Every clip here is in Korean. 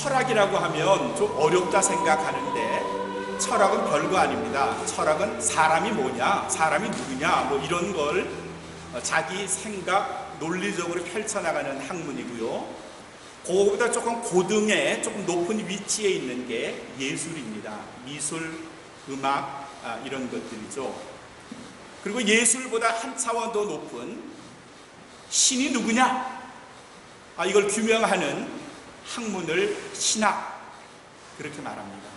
철학이라고 하면 좀 어렵다 생각하는데 철학은 별거 아닙니다. 철학은 사람이 뭐냐, 사람이 누구냐, 뭐 이런 걸 자기 생각, 논리적으로 펼쳐나가는 학문이고요. 그거보다 조금 고등에 조금 높은 위치에 있는 게 예술입니다. 미술, 음악, 이런 것들이죠. 그리고 예술보다 한 차원 더 높은 신이 누구냐? 이걸 규명하는 학문을 신학, 그렇게 말합니다.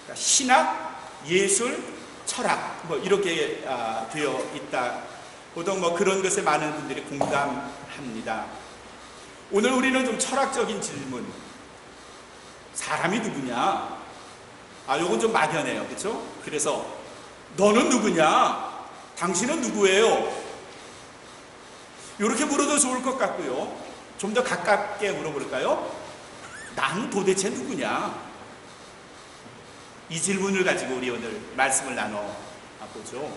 그러니까 신학, 예술, 철학, 뭐 이렇게 되어 있다. 보통 뭐 그런 것에 많은 분들이 공감합니다. 오늘 우리는 좀 철학적인 질문, 사람이 누구냐? 요건 좀 막연해요, 그렇죠? 그래서 너는 누구냐? 당신은 누구예요? 이렇게 물어도 좋을 것 같고요. 좀 더 가깝게 물어볼까요? 난 도대체 누구냐? 이 질문을 가지고 우리 오늘 말씀을 나눠보죠.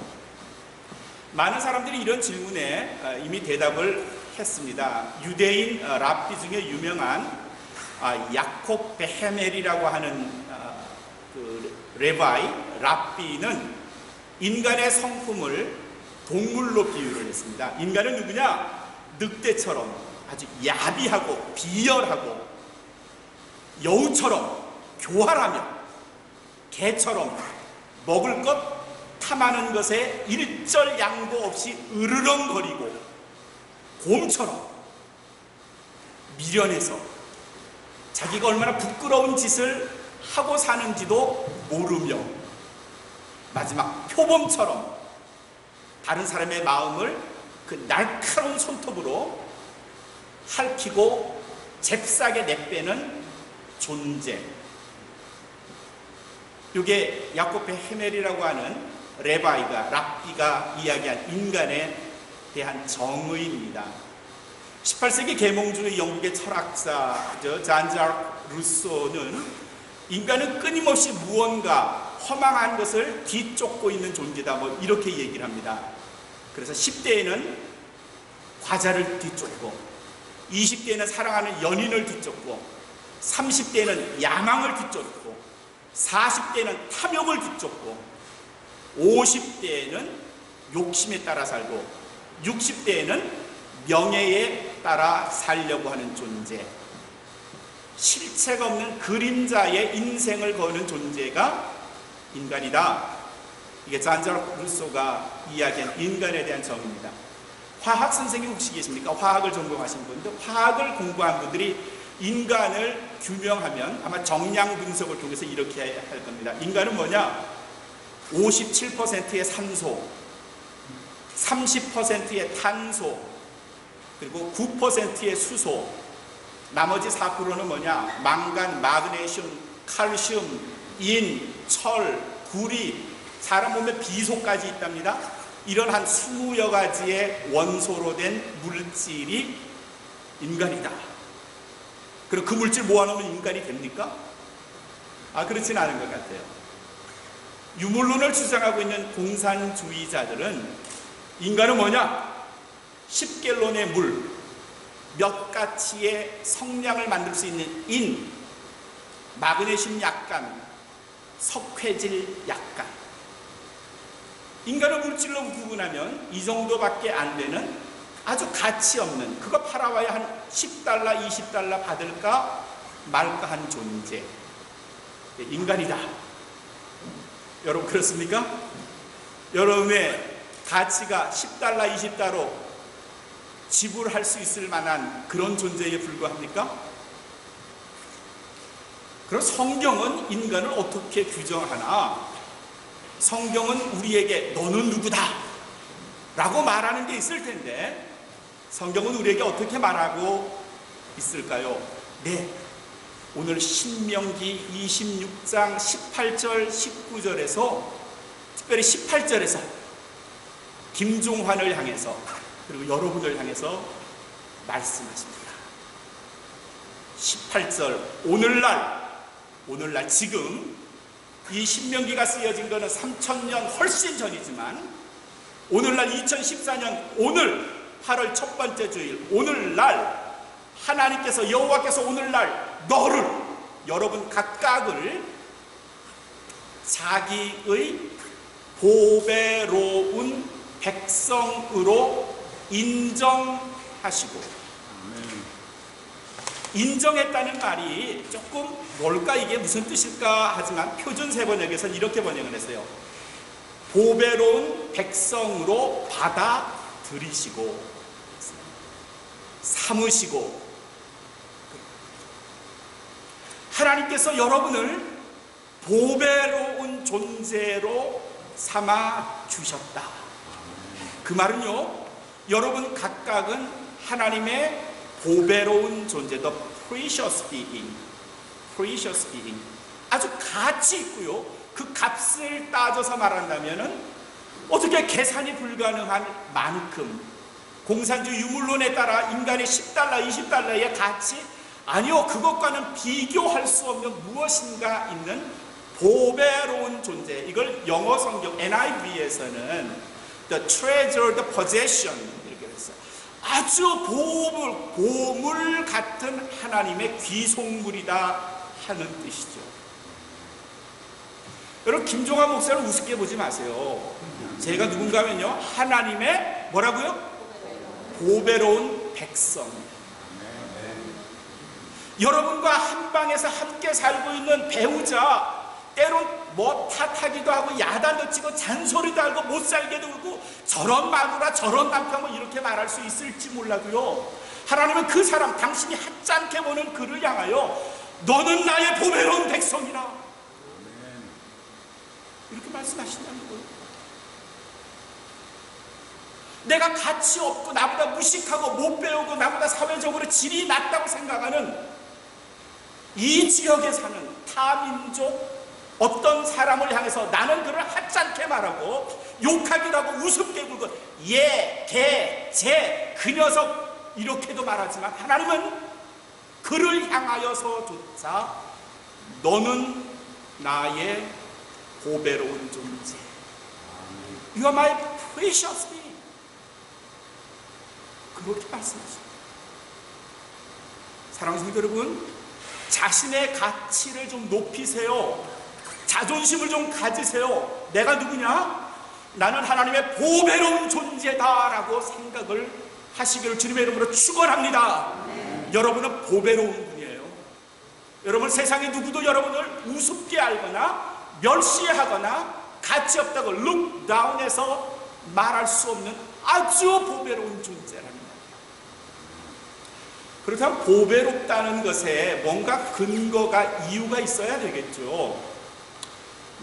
많은 사람들이 이런 질문에 이미 대답을 했습니다. 유대인 랍비 중에 유명한 야콥 베헤멜이라고 하는 그 랍비는 인간의 성품을 동물로 비유를 했습니다. 인간은 누구냐? 늑대처럼 아주 야비하고 비열하고 여우처럼 교활하며 개처럼 먹을 것 탐하는 것에 일절 양보 없이 으르렁거리고 곰처럼 미련해서 자기가 얼마나 부끄러운 짓을 하고 사는지도 모르며 마지막 표범처럼 다른 사람의 마음을 그 날카로운 손톱으로 핥히고 잽싸게 내빼는 존재. 이게 야콥 베헤멜이라고 하는 랍비가 이야기한 인간에 대한 정의입니다. 18세기 계몽주의 영국의 철학자죠, 잔-자크 루소는 인간은 끊임없이 무언가 허망한 것을 뒤쫓고 있는 존재다, 뭐 이렇게 얘기를 합니다. 그래서 10대에는 과자를 뒤쫓고, 20대에는 사랑하는 연인을 뒤쫓고, 30대에는 야망을 뒤쫓고, 40대에는 탐욕을 뒤쫓고, 50대에는 욕심에 따라 살고, 60대에는 명예에 따라 살려고 하는 존재, 실체가 없는 그림자의 인생을 거는 존재가 인간이다. 이게 잔-자크 루소가 이야기한 인간에 대한 정의입니다. 화학 선생님 혹시 계십니까? 화학을 전공하신 분들, 화학을 공부한 분들이 인간을 규명하면 아마 정량 분석을 통해서 이렇게 할 겁니다. 인간은 뭐냐? 57%의 산소, 30%의 탄소, 그리고 9%의 수소, 나머지 4%는 뭐냐? 망간, 마그네슘, 칼슘, 인, 철, 구리, 사람 몸에 비소까지 있답니다. 이런 한 20여 가지의 원소로 된 물질이 인간이다. 그럼 그 물질 모아놓으면 인간이 됩니까? 그렇진 않은 것 같아요. 유물론을 주장하고 있는 공산주의자들은 인간은 뭐냐? 10갤론의 물, 몇 가치의 성량을 만들 수 있는 인, 마그네슘 약간, 석회질 약간. 인간을 물질로 구분하면 이 정도밖에 안 되는 아주 가치 없는, 그거 팔아와야 한 10달러, 20달러 받을까 말까 한 존재. 인간이다. 여러분 그렇습니까? 여러분의 가치가 10달러, 20달러 지불할 수 있을 만한 그런 존재에 불과합니까? 그럼 성경은 인간을 어떻게 규정하나? 성경은 우리에게 너는 누구다 라고 말하는 게 있을 텐데 성경은 우리에게 어떻게 말하고 있을까요? 네, 오늘 신명기 26장 18절 19절에서 특별히 18절에서 김종환을 향해서 그리고 여러분을 향해서 말씀하십니다. 18절, 오늘날 지금 이 신명기가 쓰여진 것은 3000년 훨씬 전이지만 오늘날 2014년 오늘 8월 첫 번째 주일 오늘날 하나님께서 여호와께서 오늘날 너를 여러분 각각을 자기의 보배로운 백성으로 인정하시고, 인정했다는 말이 조금 뭘까, 이게 무슨 뜻일까 하지만 표준세번역에서는 이렇게 번역을 했어요. 보배로운 백성으로 받아들이시고 삼으시고, 하나님께서 여러분을 보배로운 존재로 삼아 주셨다. 그 말은요, 여러분 각각은 하나님의 보배로운 존재, the precious being, precious being, 아주 가치 있고요. 그 값을 따져서 말한다면은 어떻게 계산이 불가능한 만큼, 공산주 유물론에 따라 인간의 10달러, 20달러의 가치, 아니요, 그것과는 비교할 수 없는 무엇인가 있는 보배로운 존재. 이걸 영어 성경 NIV에서는 the treasured possession, 아주 보물 같은 하나님의 귀속물이다 하는 뜻이죠. 여러분, 김종환 목사를 우습게 보지 마세요. 제가 누군가면요, 하나님의 뭐라고요? 보배로운 백성. 여러분과 한 방에서 함께 살고 있는 배우자, 때론 뭐 탓하기도 하고 야단도 치고 잔소리도 하고 못 살게도 하고, 저런 마누라 저런 남편 뭐 이렇게 말할 수 있을지 몰라도요, 하나님은 그 사람, 당신이 하찮게 보는 그를 향하여 너는 나의 보배로운 백성이라 이렇게 말씀하신다는 거예요. 내가 가치 없고 나보다 무식하고 못 배우고 나보다 사회적으로 질이 낮다고 생각하는 이 지역에 사는 타민족 어떤 사람을 향해서 나는 그를 하찮게 말하고 욕하기도 하고 우습게 굴고 얘, 걔, 쟤, 그 녀석 이렇게도 말하지만, 하나님은 그를 향하여서조차 너는 나의 보배로운 존재, You are my precious being, 그렇게 말씀하십니다. 사랑하는 성도 여러분, 자신의 가치를 좀 높이세요. 자존심을 좀 가지세요. 내가 누구냐? 나는 하나님의 보배로운 존재다라고 생각을 하시기를 주님의 이름으로 축원합니다. 여러분은 보배로운 분이에요. 여러분, 세상에 누구도 여러분을 우습게 알거나 멸시하거나 가치 없다고 look down해서 말할 수 없는 아주 보배로운 존재라는 거예요. 그렇다면 보배롭다는 것에 뭔가 근거가, 이유가 있어야 되겠죠.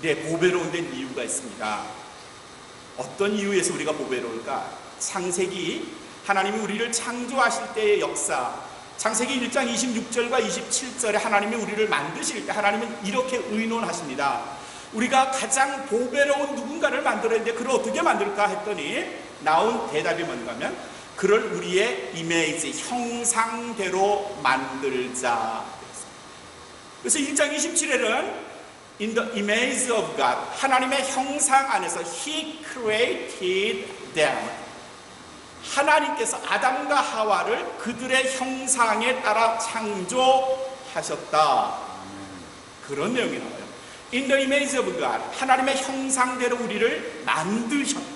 네, 보배로운 데는 이유가 있습니다. 어떤 이유에서 우리가 보배로울까? 창세기, 하나님이 우리를 창조하실 때의 역사, 창세기 1장 26절과 27절에 하나님이 우리를 만드실 때 하나님은 이렇게 의논하십니다. 우리가 가장 보배로운 누군가를 만들어야 되는데 그를 어떻게 만들까 했더니 나온 대답이 뭔가 하면 그를 우리의 이미지, 형상대로 만들자. 그래서 1장 27절에는 In the image of God, 하나님의 형상 안에서 He created them. 하나님께서 아담과 하와를 그들의 형상에 따라 창조하셨다. 그런 내용이 나와요. In the image of God, 하나님의 형상대로 우리를 만드셨대요.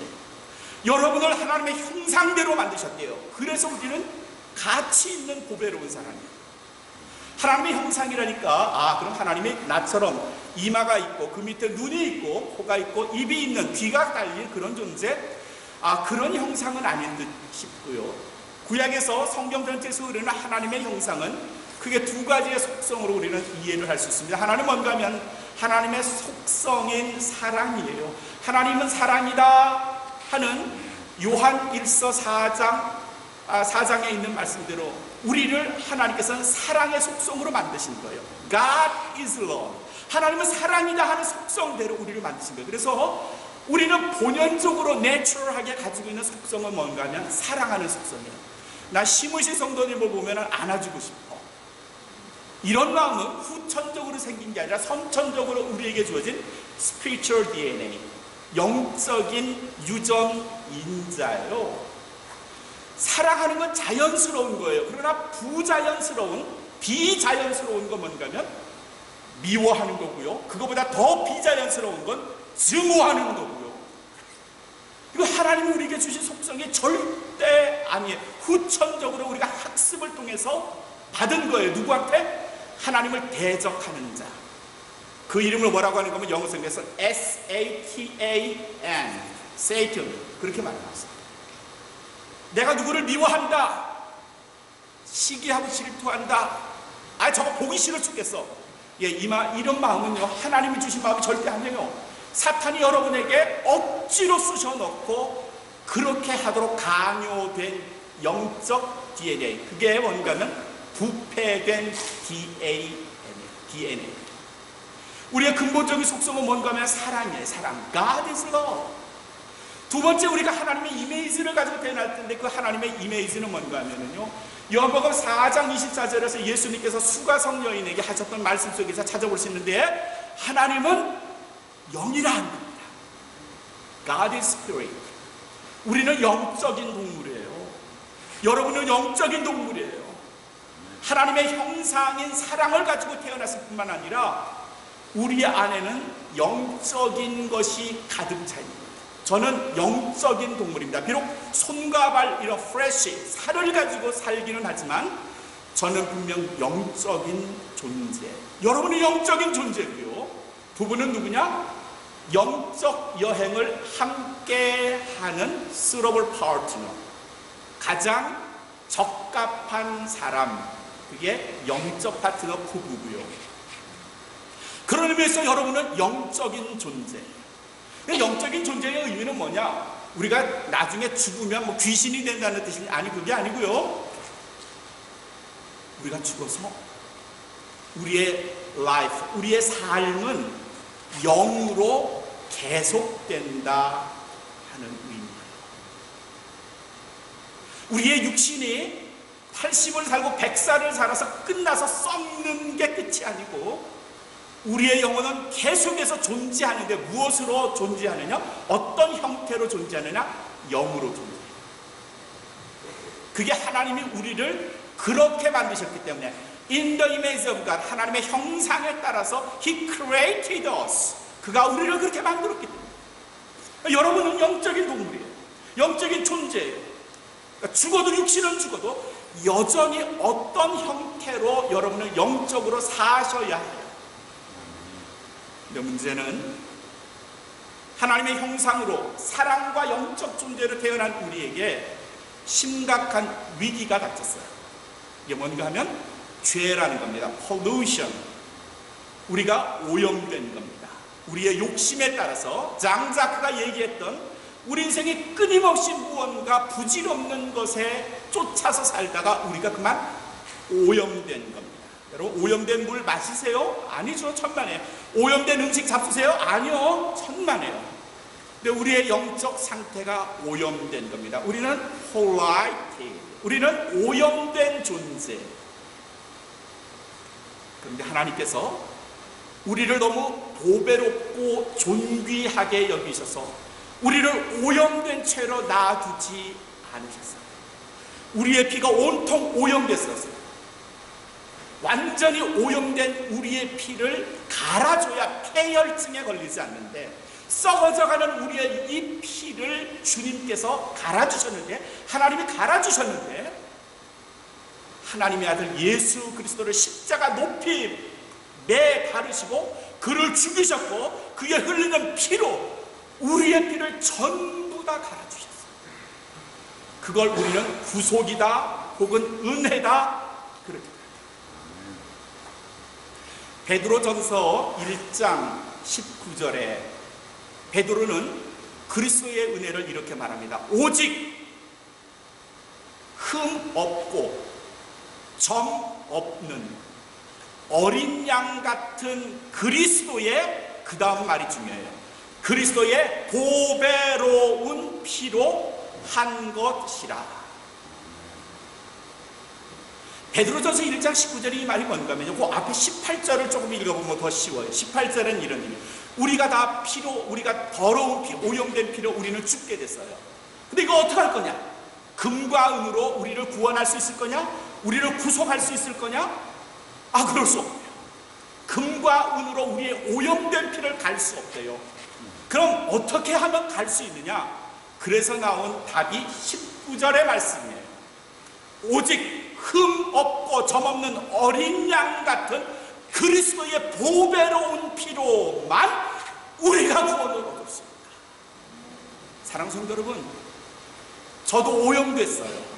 여러분을 하나님의 형상대로 만드셨대요. 그래서 우리는 가치 있는 보배로운 사람이에요. 하나님의 형상이라니까, 그럼 하나님이 나처럼 이마가 있고 그 밑에 눈이 있고 코가 있고 입이 있는, 귀가 달린 그런 존재, 그런 형상은 아닌 듯 싶고요. 구약에서 성경 전체에서 우리는 하나님의 형상은 크게 두 가지의 속성으로 우리는 이해를 할 수 있습니다. 하나는 뭔가 하면 하나님의 속성인 사랑이에요. 하나님은 사랑이다 하는 요한 1서 4장에 있는 말씀대로 우리를 하나님께서는 사랑의 속성으로 만드신 거예요. God is love. 하나님은 사랑이다 하는 속성대로 우리를 만드신 거예요. 그래서 우리는 본연적으로 내추럴하게 가지고 있는 속성은 뭔가 하면 사랑하는 속성이에요. 나 시무시 성도님을 보면 안아주고 싶어. 이런 마음은 후천적으로 생긴 게 아니라 선천적으로 우리에게 주어진 spiritual DNA, 영적인 유전인자예요. 사랑하는 건 자연스러운 거예요. 그러나 비자연스러운 건 뭔가 하면 미워하는 거고요. 그거보다 더 비자연스러운 건 증오하는 거고요. 이거 하나님이 우리에게 주신 속성이 절대 아니에요. 후천적으로 우리가 학습을 통해서 받은 거예요. 누구한테? 하나님을 대적하는 자. 그 이름을 뭐라고 하는 거면 영어 성경에서 S-A-T-A-N, Satan, 그렇게 말해놨어요. 내가 누구를 미워한다, 시기하고 질투한다, 아 저거 보기 싫어 죽겠어. 예, 이런 마음은요, 하나님이 주신 마음이 절대 아니에요. 사탄이 여러분에게 억지로 쑤셔넣고 그렇게 하도록 강요된 영적 DNA, 그게 뭔가면 부패된 DNA. 우리의 근본적인 속성은 뭔가 하면 사랑이에요. 사랑. God is love. 두 번째, 우리가 하나님의 이미지를 가지고 태어날 텐데 그 하나님의 이미지는 뭔가 하면요, 요한복음 4장 24절에서 예수님께서 수가성 여인에게 하셨던 말씀 속에서 찾아볼 수 있는데, 하나님은 영이라 합니다. God is spirit. 우리는 영적인 동물이에요. 여러분은 영적인 동물이에요. 하나님의 형상인 사랑을 가지고 태어났을 뿐만 아니라 우리 안에는 영적인 것이 가득 차 있는 거예요. 저는 영적인 동물입니다. 비록 손과 발, 이런 프레쉬, 살을 가지고 살기는 하지만 저는 분명 영적인 존재. 여러분은 영적인 존재고요. 두 분은 누구냐? 영적 여행을 함께 하는 suitable partner, 가장 적합한 사람, 그게 영적 파트너 부부고요. 그런 의미에서 여러분은 영적인 존재. 영적인 존재의 의미는 뭐냐? 우리가 나중에 죽으면 뭐 귀신이 된다는 뜻이 아니, 그게 아니고요. 우리가 죽어서 우리의 life, 우리의 삶은 영으로 계속된다 하는 의미예요. 우리의 육신이 80을 살고 100살을 살아서 끝나서 썩는 게 끝이 아니고 우리의 영혼은 계속해서 존재하는데, 무엇으로 존재하느냐? 어떤 형태로 존재하느냐? 영으로 존재해요. 그게 하나님이 우리를 그렇게 만드셨기 때문에 In the image of God, 하나님의 형상에 따라서 He created us. 그가 우리를 그렇게 만들었기 때문에 여러분은 영적인 동물이에요. 영적인 존재예요. 그러니까 죽어도, 육신은 죽어도 여전히 어떤 형태로 여러분은 영적으로 사셔야 해요. 근데 문제는 하나님의 형상으로 사랑과 영적 존재로 태어난 우리에게 심각한 위기가 닥쳤어요. 이게 뭔가 하면 죄라는 겁니다. pollution. 우리가 오염된 겁니다. 우리의 욕심에 따라서 장자크가 얘기했던 우리 인생이 끊임없이 무언가 부질없는 것에 쫓아서 살다가 우리가 그만 오염된 겁니다. 여러분, 오염된 물 마시세요? 아니죠. 천만에요. 오염된 음식 잡수세요? 아니요. 천만에요. 근데 우리의 영적 상태가 오염된 겁니다. 우리는 polluted. 우리는 오염된 존재. 그런데 하나님께서 우리를 너무 보배롭고 존귀하게 여기셔서 우리를 오염된 채로 놔두지 않으셨어요. 우리의 피가 온통 오염됐었어요. 완전히 오염된 우리의 피를 갈아줘야 폐혈증에 걸리지 않는데, 썩어져가는 우리의 이 피를 주님께서 갈아주셨는데, 하나님이 갈아주셨는데, 하나님의 아들 예수 그리스도를 십자가 높이 매 바르시고 그를 죽이셨고 그의 흘리는 피로 우리의 피를 전부 다 갈아주셨어요. 그걸 우리는 구속이다 혹은 은혜다 그렇게. 베드로전서 1장 19절에 베드로는 그리스도의 은혜를 이렇게 말합니다. 오직 흠 없고 점 없는 어린 양 같은 그리스도의, 그 다음 말이 중요해요. 그리스도의 보배로운 피로 한 것이라. 베드로전서 1장 19절이 이 말이 뭔가 하면요, 그 앞에 18절을 조금 읽어보면 더 쉬워요. 18절은 이런 의미. 우리가 다 피로, 우리가 더러운 피, 오염된 피로 우리는 죽게 됐어요. 근데 이거 어떻게 할 거냐? 금과 은으로 우리를 구원할 수 있을 거냐? 우리를 구속할 수 있을 거냐? 아, 그럴 수 없고요. 금과 은으로 우리의 오염된 피를 갈 수 없대요. 그럼 어떻게 하면 갈 수 있느냐? 그래서 나온 답이 19절의 말씀이에요. 오직 흠 없고 점 없는 어린 양 같은 그리스도의 보배로운 피로만 우리가 구원을 얻었습니다. 사랑하는 성도 여러분, 저도 오염됐어요.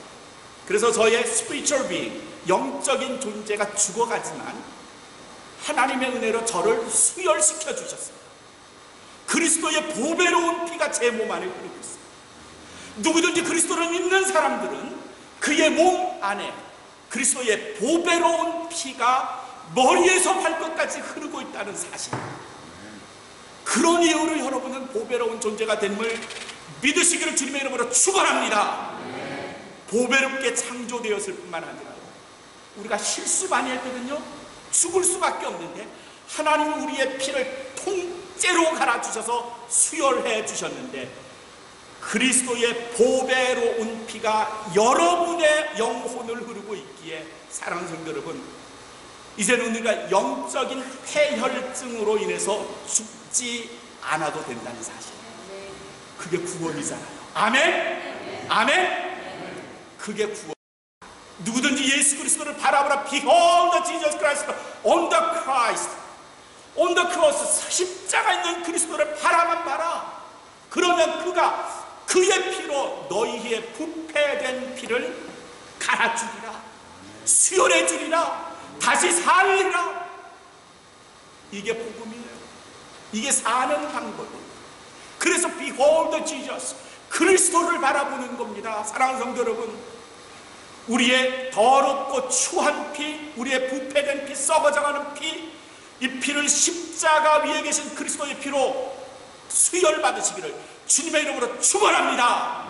그래서 저의 spiritual being, 영적인 존재가 죽어가지만 하나님의 은혜로 저를 수혈시켜 주셨습니다. 그리스도의 보배로운 피가 제 몸 안에 흐르고 있습니다. 누구든지 그리스도를 믿는 사람들은 그의 몸 안에 그리스도의 보배로운 피가 머리에서 발끝까지 흐르고 있다는 사실. 그런 이유로 여러분은 보배로운 존재가 됨을 믿으시기를 주님의 이름으로 축원합니다. 보배롭게 창조되었을 뿐만 아니라 우리가 실수 많이 했거든요. 죽을 수밖에 없는데 하나님은 우리의 피를 통째로 갈아주셔서 수혈해 주셨는데 그리스도의 보배로운 피가 여러분의 영혼을 흐르고 있기에 사랑하는 성도 여러분, 이제는 우리가 영적인 폐혈증으로 인해서 죽지 않아도 된다는 사실. 그게 구원이잖아요. 아멘? 아멘? 그게 구원. 누구든지 예수 그리스도를 바라보라. Behold the Jesus Christ on the Christ, on the cross. 십자가 있는 그리스도를 바라만 봐라. 그러면 그가 그의 피로 너희의 부패된 피를 갈아주리라, 수혈해 주리라, 다시 살리라. 이게 복음이에요. 이게 사는 방법이에요. 그래서 Behold Jesus, 그리스도를 바라보는 겁니다. 사랑하는 성도 여러분, 우리의 더럽고 추한 피, 우리의 부패된 피, 썩어져가는 피, 이 피를 십자가 위에 계신 그리스도의 피로 수혈 받으시기를 주님의 이름으로 축원합니다.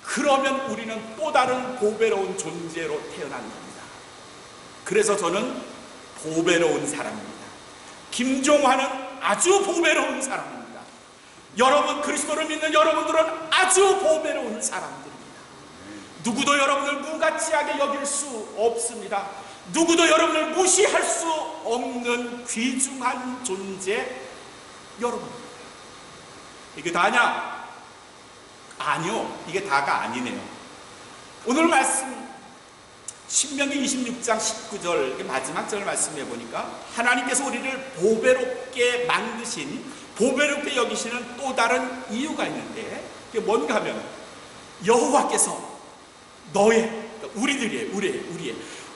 그러면 우리는 또 다른 보배로운 존재로 태어난 겁니다. 그래서 저는 보배로운 사람입니다. 김종환은 아주 보배로운 사람입니다. 여러분, 그리스도를 믿는 여러분들은 아주 보배로운 사람들입니다. 누구도 여러분을 무가치하게 여길 수 없습니다. 누구도 여러분을 무시할 수 없는 귀중한 존재 여러분입니다. 이게 다냐? 아니요, 이게 다가 아니네요. 오늘 말씀 신명기 26장 19절 마지막 절 말씀해 보니까 하나님께서 우리를 보배롭게 만드신, 보배롭게 여기시는 또 다른 이유가 있는데 그게 뭔가 하면 여호와께서 너의,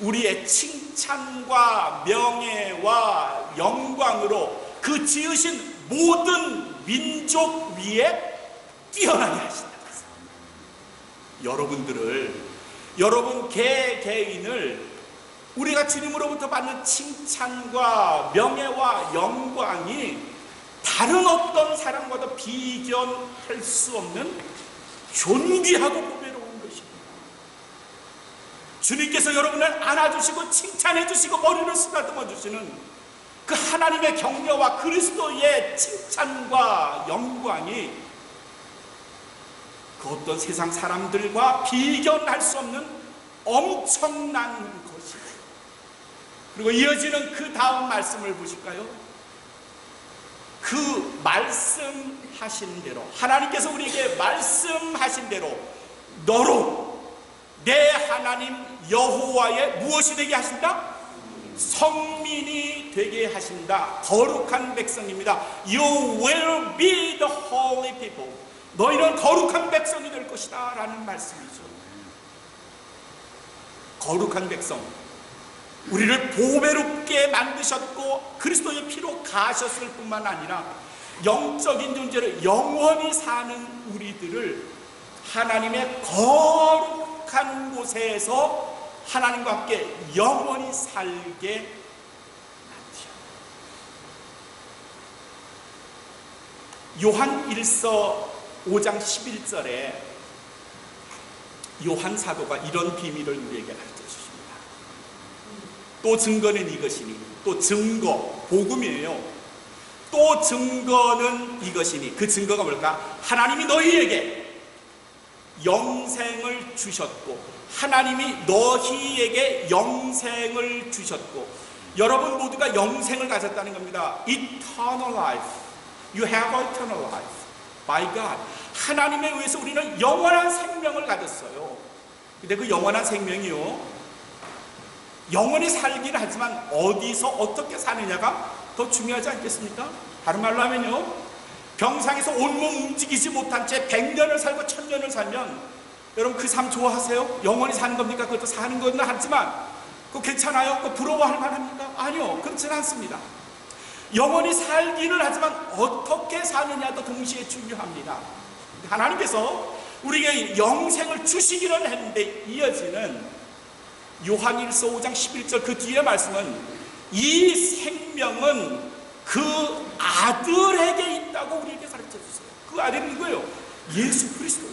우리의 칭찬과 명예와 영광으로 그 지으신 모든 민족 위에 뛰어나게 하신다. 여러분 개인을 우리가 주님으로부터 받는 칭찬과 명예와 영광이 다른 어떤 사람과도 비견할 수 없는 존귀하고 보배로운 것입니다. 주님께서 여러분을 안아주시고 칭찬해주시고 머리를 쓰다듬어 주시는 그 하나님의 격려와 그리스도의 칭찬과 영광이 그 어떤 세상 사람들과 비견할 수 없는 엄청난 것이에요. 그리고 이어지는 그 다음 말씀을 보실까요? 그 말씀하신 대로, 하나님께서 우리에게 말씀하신 대로 너로 내 하나님 여호와의 무엇이 되게 하신다? 성민이 되게 하신다. 거룩한 백성입니다. You will be the holy people. 너희는 거룩한 백성이 될 것이다 라는 말씀이죠. 거룩한 백성, 우리를 보배롭게 만드셨고 그리스도의 피로 가셨을 뿐만 아니라 영적인 존재로 영원히 사는 우리들을 하나님의 거룩한 곳에서 하나님과 함께 영원히 살게 만드셨다. 요한 1서 5장 11절에 요한 사도가 이런 비밀을 우리에게 가르쳐 주십니다. 또 증거는 이것이니, 또 증거, 복음이에요. 또 증거는 이것이니, 그 증거가 뭘까? 하나님이 너희에게 영생을 주셨고, 하나님이 너희에게 영생을 주셨고, 여러분 모두가 영생을 가졌다는 겁니다. Eternal life. You have eternal life by God. 하나님에 의해서 우리는 영원한 생명을 가졌어요. 근데 그 영원한 생명이요, 영원히 살기는 하지만 어디서 어떻게 사느냐가 더 중요하지 않겠습니까? 다른 말로 하면요, 병상에서 온몸 움직이지 못한 채 100년을 살고 1000년을 살면 여러분 그 삶 좋아하세요? 영원히 사는 겁니까? 그것도 사는 건 하지만 그거 괜찮아요? 그거 부러워할 만합니까? 아니요, 그렇지는 않습니다. 영원히 살기는 하지만 어떻게 사느냐도 동시에 중요합니다. 하나님께서 우리에게 영생을 주시기는 했는데 이어지는 요한일서 5장 11절 그 뒤에 말씀은 이 생명은 그 아들에게 있다고 우리에게 가르쳐 주세요. 그 아들은 누구예요? 예수 그리스도.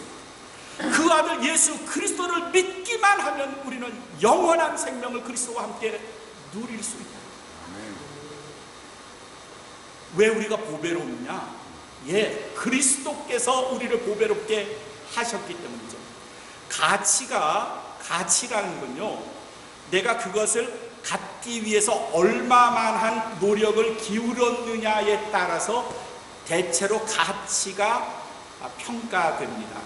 그 아들 예수 그리스도를 믿기만 하면 우리는 영원한 생명을 그리스도와 함께 누릴 수 있다. 왜 우리가 보배롭냐? 예, 그리스도께서 우리를 보배롭게 하셨기 때문이죠. 가치라는 건요, 내가 그것을 갖기 위해서 얼마만한 노력을 기울였느냐에 따라서 대체로 가치가 평가됩니다.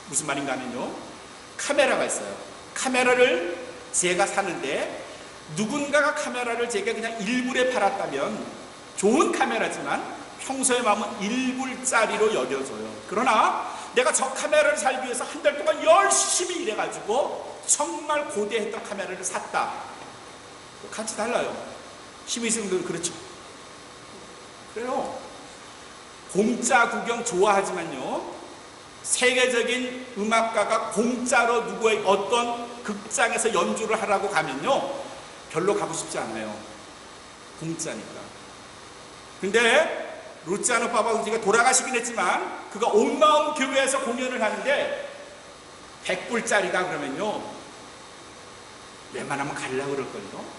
무슨 말인가 하면요, 카메라가 있어요. 카메라를 제가 사는데 누군가가 카메라를 제가 그냥 1불에 팔았다면 좋은 카메라지만 평소에 마음은 1불짜리로 여겨져요. 그러나 내가 저 카메라를 살기 위해서 한 달 동안 열심히 일해가지고 정말 고대했던 카메라를 샀다. 같이 달라요. 힘이 있는 분들은 그렇죠. 그래요. 공짜 구경 좋아하지만요, 세계적인 음악가가 공짜로 누구의 어떤 극장에서 연주를 하라고 가면요, 별로 가고 싶지 않아요. 공짜니까. 근데 루치아노 파바우지가 돌아가시긴 했지만 그가 온 마음 교회에서 공연을 하는데 100불짜리다 그러면요, 웬만하면 가려고 그럴걸요.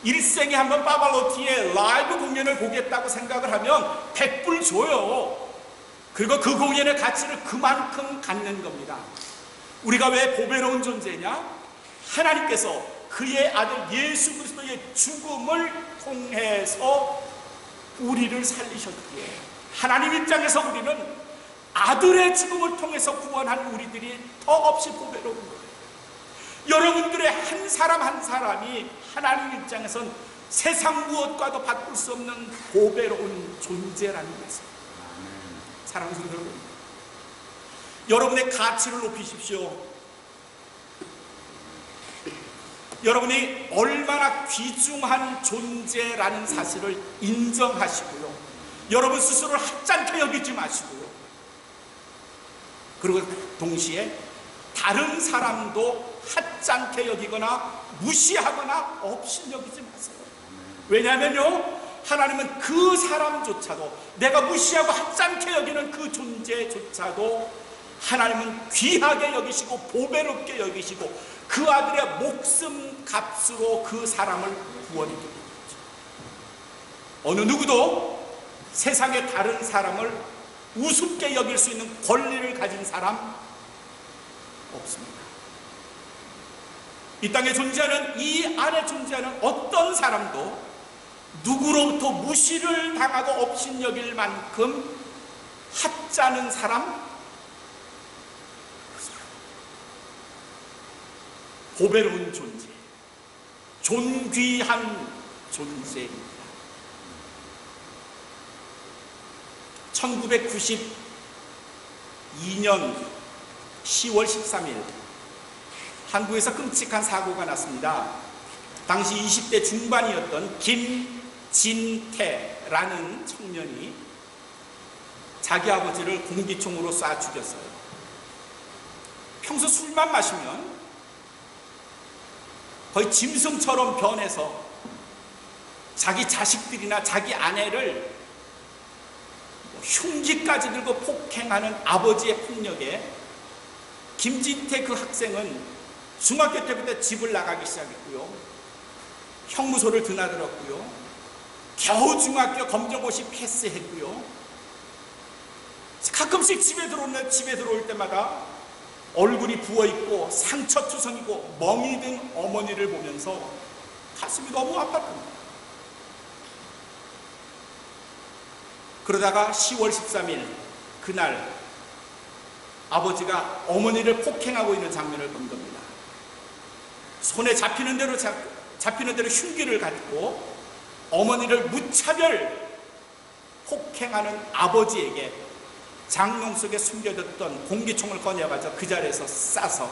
일생에 한번 파발로티의 라이브 공연을 보겠다고 생각을 하면 100불 줘요. 그리고 그 공연의 가치를 그만큼 갖는 겁니다. 우리가 왜 보배로운 존재냐? 하나님께서 그의 아들 예수 그리스도의 죽음을 통해서 우리를 살리셨기에 하나님 입장에서 우리는 아들의 죽음을 통해서 구원한 우리들이 더없이 보배로운 거예요. 여러분들의 한 사람 한 사람이 하나님 입장에선 세상 무엇과도 바꿀 수 없는 보배로운 존재라는 것입니다. 사랑하는 성도 여러분, 여러분의 가치를 높이십시오. 여러분이 얼마나 귀중한 존재라는 사실을 인정하시고요, 여러분 스스로를 하찮게 여기지 마시고요, 그리고 동시에 다른 사람도 하찮게 여기거나 무시하거나 업신여기지 마세요. 왜냐하면요, 하나님은 그 사람조차도, 내가 무시하고 하찮게 여기는 그 존재조차도 하나님은 귀하게 여기시고 보배롭게 여기시고 그 아들의 목숨 값으로 그 사람을 구원해 줍니다. 어느 누구도 세상의 다른 사람을 우습게 여길 수 있는 권리를 가진 사람 없습니다. 이 땅에 존재하는, 이 안에 존재하는 어떤 사람도 누구로부터 무시를 당하고 업신여길 만큼 하찮은 사람, 보배로운 존재, 존귀한 존재입니다. 1992년 10월 13일 한국에서 끔찍한 사고가 났습니다. 당시 20대 중반이었던 김진태라는 청년이 자기 아버지를 공기총으로 쏴 죽였어요. 평소 술만 마시면 거의 짐승처럼 변해서 자기 자식들이나 자기 아내를 흉기까지 들고 폭행하는 아버지의 폭력에 김진태 그 학생은 중학교 때부터 집을 나가기 시작했고요, 형무소를 드나들었고요, 겨우 중학교 검정고시 패스했고요, 가끔씩 집에 들어올 때마다 얼굴이 부어있고 상처투성이고 멍이 든 어머니를 보면서 가슴이 너무 아팠답니다. 그러다가 10월 13일 그날 아버지가 어머니를 폭행하고 있는 장면을 본 겁니다. 손에 잡히는 대로 흉기를 갖고 어머니를 무차별 폭행하는 아버지에게 장롱 속에 숨겨뒀던 공기총을 꺼내가지고 그 자리에서 쏴서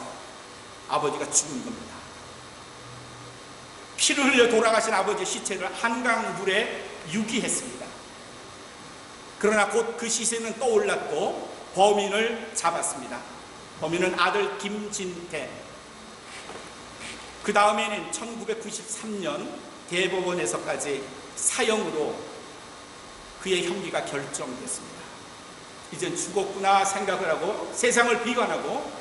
아버지가 죽은 겁니다. 피를 흘려 돌아가신 아버지의 시체를 한강물에 유기했습니다. 그러나 곧 그 시신은 떠올랐고 범인을 잡았습니다. 범인은 아들 김진태. 그 다음에는 1993년 대법원에서까지 사형으로 그의 형기가 결정됐습니다. 이젠 죽었구나 생각을 하고 세상을 비관하고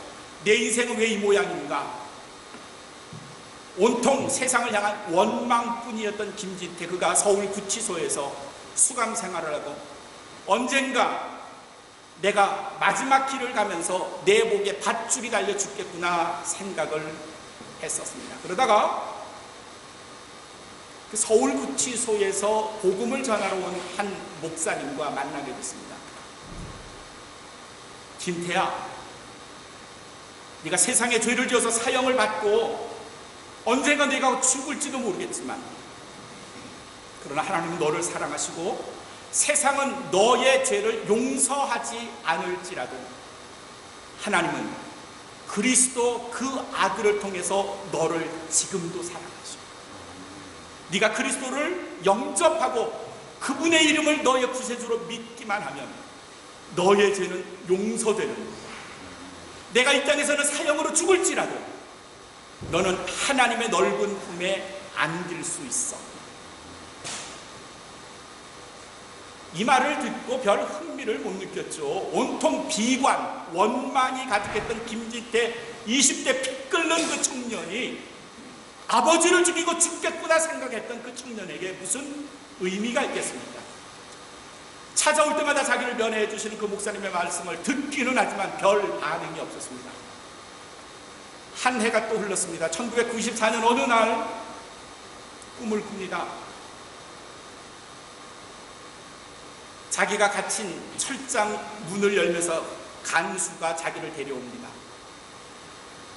내 인생은 왜 이 모양인가, 온통 세상을 향한 원망뿐이었던 김진태, 그가 서울구치소에서 수감 생활을 하고 언젠가 내가 마지막 길을 가면서 내 목에 밧줄이 달려 죽겠구나 생각을 했었습니다. 그러다가 그 서울구치소에서 복음을 전하러 온 한 목사님과 만나게 됐습니다. 진태야, 네가 세상에 죄를 지어서 사형을 받고 언젠가 네가 죽을지도 모르겠지만, 그러나 하나님은 너를 사랑하시고 세상은 너의 죄를 용서하지 않을지라도 하나님은 그리스도 그 아들을 통해서 너를 지금도 사랑하시고, 네가 그리스도를 영접하고 그분의 이름을 너의 구세주로 믿기만 하면 너의 죄는 용서되는 거야. 내가 이 땅에서는 사형으로 죽을지라도 너는 하나님의 넓은 품에 안길 수 있어. 이 말을 듣고 별 흥미를 못 느꼈죠. 온통 비관, 원망이 가득했던 김진태 20대 피 끓는 그 청년이 아버지를 죽이고 죽겠구나 생각했던 그 청년에게 무슨 의미가 있겠습니까? 찾아올 때마다 자기를 면회해 주시는 그 목사님의 말씀을 듣기는 하지만 별 반응이 없었습니다. 한 해가 또 흘렀습니다. 1994년 어느 날 꿈을 꿉니다. 자기가 갇힌 철장 문을 열면서 간수가 자기를 데려옵니다.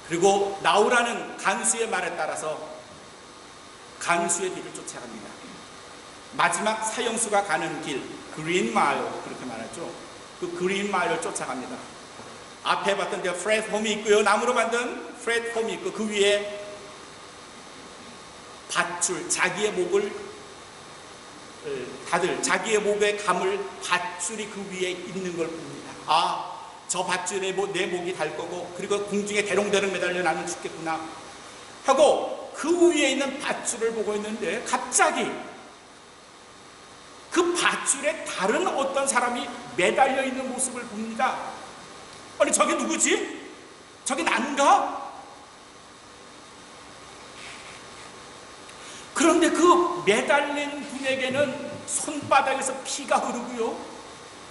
그리고 나오라는 간수의 말에 따라서 간수의 뒤를 쫓아갑니다. 마지막 사형수가 가는 길, 그린 마일, 그렇게 말하죠. 그 그린 마일을 쫓아갑니다. 앞에 봤던 데 플랫폼이 있고요, 나무로 만든 플랫폼이 있고 그 위에 밧줄, 자기의 목을 다들 자기의 목에 감을 밧줄이 그 위에 있는 걸 봅니다. 아, 저 밧줄에 내 목이 달 거고, 그리고 공중에 대롱대롱 매달려 나는 죽겠구나 하고 그 위에 있는 밧줄을 보고 있는데 갑자기 그 밧줄에 다른 어떤 사람이 매달려 있는 모습을 봅니다. 아니, 저게 누구지? 저게 난가? 그런데 그 매달린 분에게는 손바닥에서 피가 흐르고요,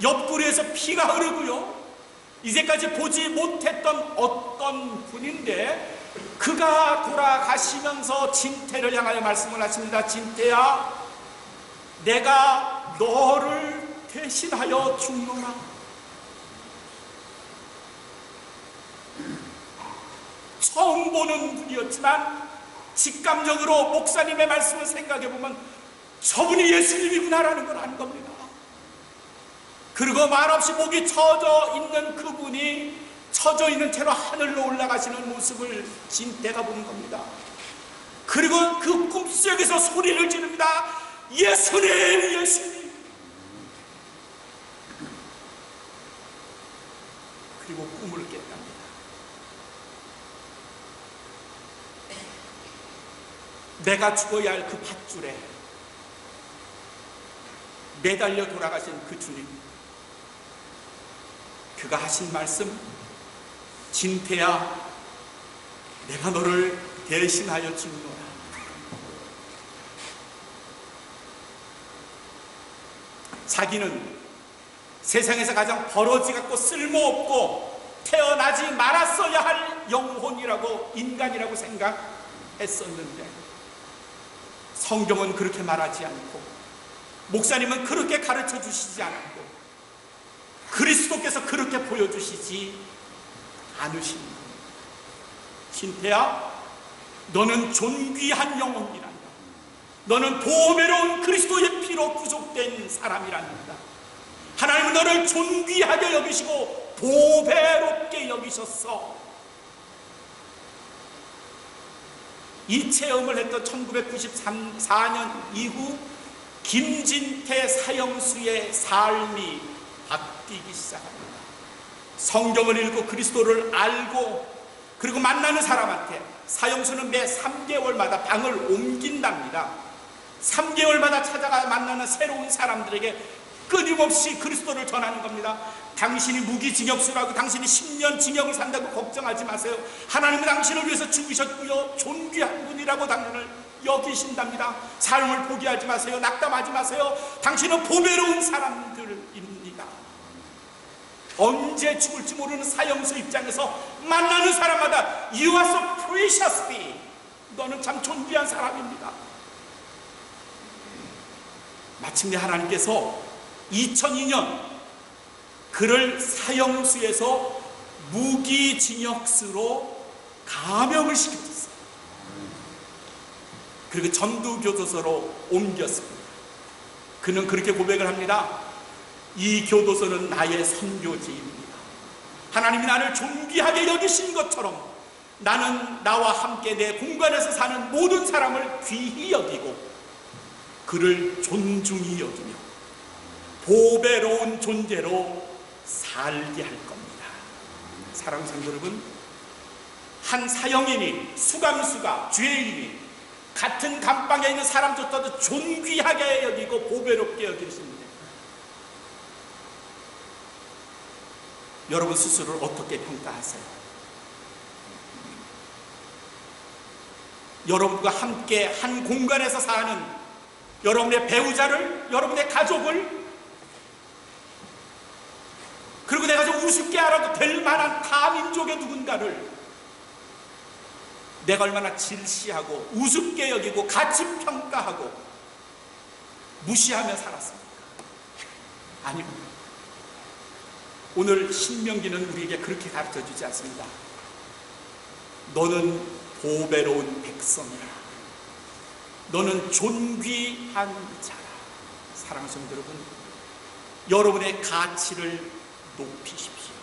옆구리에서 피가 흐르고요, 이제까지 보지 못했던 어떤 분인데 그가 돌아가시면서 진태를 향하여 말씀을 하십니다. 진태야, 내가 너를 대신하여 죽노라. 처음 보는 분이었지만 직감적으로 목사님의 말씀을 생각해보면 저분이 예수님이구나라는 걸 아는 겁니다. 그리고 말없이 목이 처져 있는 그분이 처져 있는 채로 하늘로 올라가시는 모습을 진태가 보는 겁니다. 그리고 그 꿈속에서 소리를 지릅니다. 예수님, 예수님. 그리고 꿈을 깼답니다. 내가 죽어야 할 그 밧줄에 매달려 돌아가신 그 주님, 그가 하신 말씀, 진태야, 내가 너를 대신하여 죽노라. 자기는 세상에서 가장 버러지 같고 쓸모없고 태어나지 말았어야 할 영혼이라고, 인간이라고 생각했었는데 성경은 그렇게 말하지 않고, 목사님은 그렇게 가르쳐 주시지 않았고, 그리스도께서 그렇게 보여주시지 않으십니다. 신태야, 너는 존귀한 영혼이란다. 너는 보배로운 그리스도의 피로 구속된 사람이란다. 하나님은 너를 존귀하게 여기시고 보배롭게 여기셨어. 이 체험을 했던 1994년 이후 김진태 사형수의 삶이 바뀌기 시작합니다. 성경을 읽고 그리스도를 알고 그리고 만나는 사람한테, 사형수는 매 3개월마다 방을 옮긴답니다. 3개월마다 찾아가 만나는 새로운 사람들에게 끊임없이 그리스도를 전하는 겁니다. 당신이 무기징역수라고, 당신이 10년 징역을 산다고 걱정하지 마세요. 하나님은 당신을 위해서 죽으셨고요, 존귀한 분이라고 당신을 여기신답니다. 삶을 포기하지 마세요. 낙담하지 마세요. 당신은 보배로운 사람들입니다. 언제 죽을지 모르는 사형수 입장에서 만나는 사람마다 You are so precious being. 너는 참 존귀한 사람입니다. 마침내 하나님께서 2002년 그를 사형수에서 무기징역수로 감형을 시켰어요. 그리고 전도교도소로 옮겼습니다. 그는 그렇게 고백을 합니다. 이 교도소는 나의 선교지입니다. 하나님이 나를 존귀하게 여기신 것처럼 나는 나와 함께 내 공간에서 사는 모든 사람을 귀히 여기고 그를 존중히 여기며 보배로운 존재로 살게 할 겁니다. 사랑하는 성도 여러분, 한 사형인이, 수감수가, 죄인이 같은 감방에 있는 사람조차도 존귀하게 여기고 보배롭게 여기십니다. 여러분 스스로를 어떻게 평가하세요? 여러분과 함께 한 공간에서 사는 여러분의 배우자를, 여러분의 가족을, 그리고 내가 좀 우습게 알아도 될 만한 타민족의 누군가를 내가 얼마나 질시하고 우습게 여기고 가치평가하고 무시하며 살았습니까? 아닙니다. 오늘 신명기는 우리에게 그렇게 가르쳐주지 않습니다. 너는 보배로운 백성이라. 너는 존귀한 자라. 사랑하는 성도 여러분, 여러분의 가치를 높이십시오.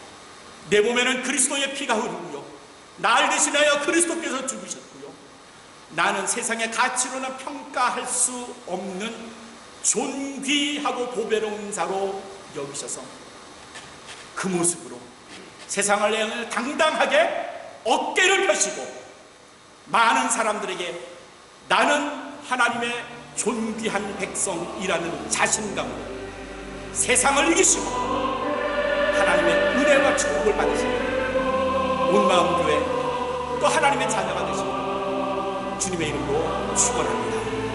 내 몸에는 그리스도의 피가 흐르고요, 날 대신하여 그리스도께서 죽으셨고요, 나는 세상의 가치로는 평가할 수 없는 존귀하고 보배로운 자로 여기셔서 그 모습으로 세상을 향해 당당하게 어깨를 펴시고 많은 사람들에게 나는 하나님의 존귀한 백성이라는 자신감으로 세상을 이기시고 하나님의 은혜와 축복을 받으시고 온마음교회 또 하나님의 자녀가 되시고 주님의 이름으로 축원합니다.